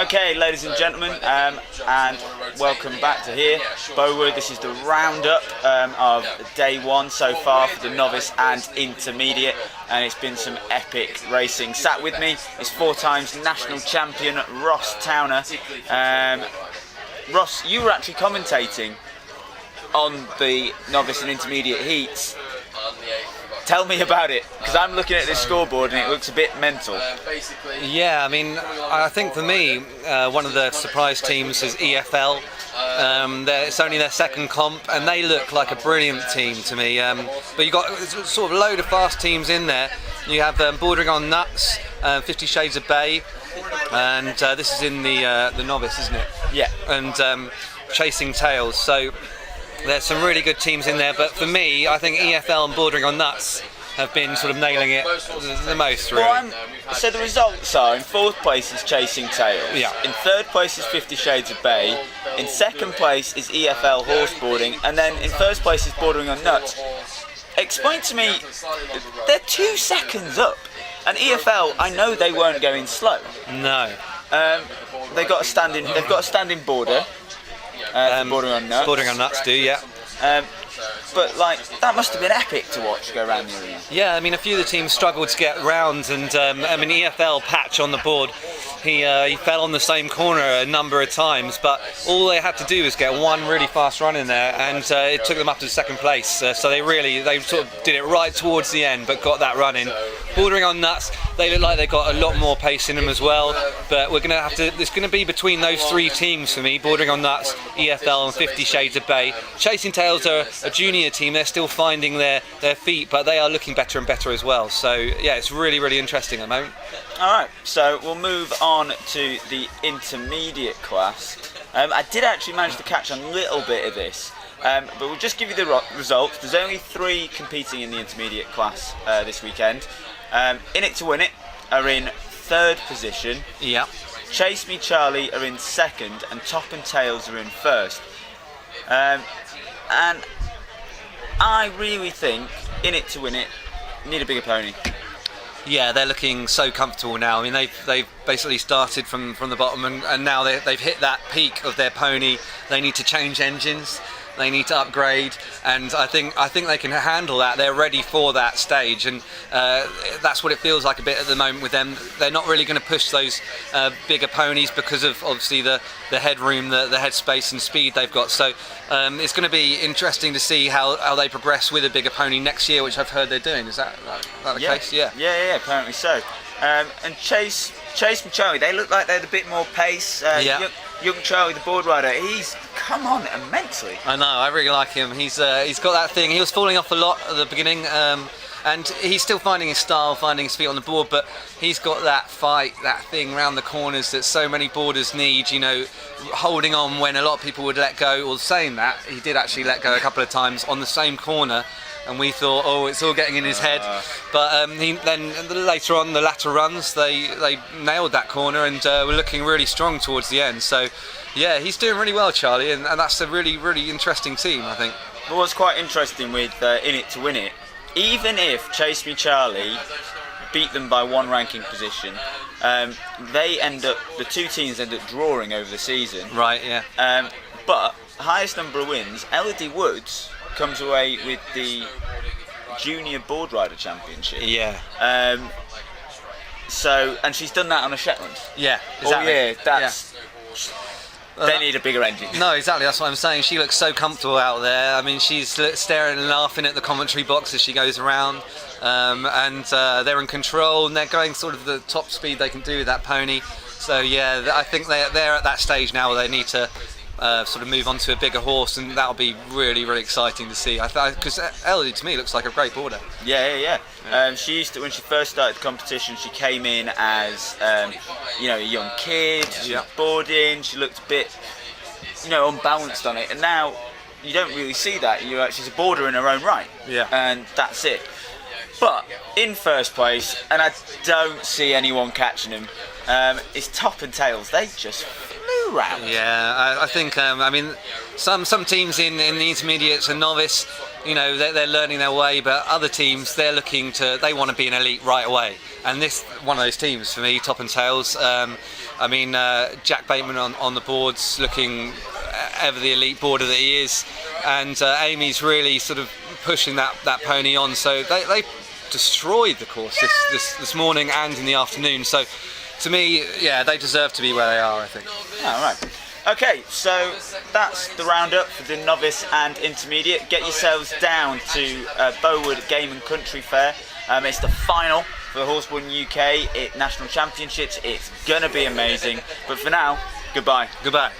Okay, ladies and gentlemen, and welcome back to here, Bowood. This is the roundup of day one so far for the novice and intermediate, and it's been some epic racing. Sat with me is 4 times national champion Ross Towner. Ross, you were actually commentating on the novice and intermediate heats. Tell me about it, because I'm looking at this scoreboard and it looks a bit mental. Yeah, I mean, I think for me, one of the surprise teams is EFL. It's only their second comp, and they look like a brilliant team to me. But you've got sort of a load of fast teams in there. You have Bordering on Nuts, 50 Shades of Bay, and this is in the novice, isn't it? Yeah. And Chasing Tails. So there's some really good teams in there, but for me, I think EFL and Bordering on Nuts have been sort of nailing it the most, really. Well, so the results are, in 4th place is Chasing Tails, yeah. In 3rd place is 50 Shades of Bay, in 2nd place is EFL Horseboarding, and then in 1st place is Bordering on Nuts. Explain to me, they're 2 seconds up, and EFL, I know they weren't going slow. No. They've got a standing border. Bordering on Nuts. Bordering on Nuts do, yeah. But like, that must have been epic to watch go around the arena. Yeah, I mean, a few of the teams struggled to get round, and I mean, EFL Patch on the board, he fell on the same corner a number of times, but all they had to do was get one really fast run in there, and it took them up to 2nd place. So they sort of did it right towards the end, but got that run in. Bordering on Nuts, they look like they've got a lot more pace in them as well, but we're going to have to. It's going to be between those 3 teams for me: Bordering on Nuts, EFL, and 50 Shades of Bay. Chasing Tails are a junior team; they're still finding their feet, but they are looking better and better as well. So yeah, it's really really interesting at the moment. All right, so we'll move on to the intermediate class. I did actually manage to catch a little bit of this. But we'll just give you the results. There's only 3 competing in the intermediate class this weekend. In It to Win It are in 3rd position. Yeah. Chase Me Charlie are in 2nd, and Top and Tails are in 1st. And I really think In It to Win It need a bigger pony. Yeah, they're looking so comfortable now. I mean, they've basically started from the bottom, and now they've hit that peak of their pony. They need to change engines. They need to upgrade, and I think they can handle that. They're ready for that stage, and that's what it feels like a bit at the moment with them. They're not really going to push those bigger ponies because of obviously the headroom, the headspace and speed they've got. So it's going to be interesting to see how they progress with a bigger pony next year, which I've heard they're doing. Is that the case? Yeah. Yeah, apparently so. And Chase and Charlie, they look like they had a bit more pace. Young Charlie, the board rider, he's come on immensely. I know, I really like him. He's got that thing. He was falling off a lot at the beginning, and he's still finding his style, finding his feet on the board, but he's got that fight, that thing round the corners that so many boarders need, you know, holding on when a lot of people would let go, or saying that, he did actually let go a couple of times on the same corner. And we thought, oh, it's all getting in his head. But then later on, the latter runs, they nailed that corner and were looking really strong towards the end. So, yeah, he's doing really well, Charlie, and that's a really, really interesting team, I think. But what's quite interesting with In It to Win It, even if Chase Me Charlie beat them by 1 ranking position, the 2 teams end up drawing over the season. Right, yeah. But highest number of wins, Elodie Woods comes away with the Junior Board Rider Championship. Yeah. So, and she's done that on a Shetland. Yeah, exactly. Oh yeah, they need a bigger engine. No, exactly, that's what I'm saying. She looks so comfortable out there. I mean, she's staring and laughing at the commentary box as she goes around. And they're in control, and they're going sort of the top speed they can do with that pony. So yeah, I think they're at that stage now where they need to sort of move on to a bigger horse, and that'll be really, really exciting to see. Because Elodie to me looks like a great boarder. Yeah. She used to, when she first started the competition, she came in as a young kid. She was boarding. She looked a bit, unbalanced on it, and now you don't really see that. She's a boarder in her own right. Yeah. And that's it. But in 1st place, and I don't see anyone catching him, is Top and Tails. They just flew round. Yeah, I think I mean some teams in the intermediates and novice, you know, they're learning their way, but other teams they want to be an elite right away. And this one of those teams for me, top and tails. I mean, Jack Bateman on the boards, looking ever the elite boarder that he is, and Amy's really sort of pushing that pony on. So they destroyed the course this morning and in the afternoon. So to me, yeah, they deserve to be where they are, I think. All right. Okay, so that's the roundup for the novice and intermediate. Get yourselves down to Bowood Game and Country Fair. It's the final for the Horseboarding UK National Championships. It's gonna be amazing. But for now, goodbye. Goodbye.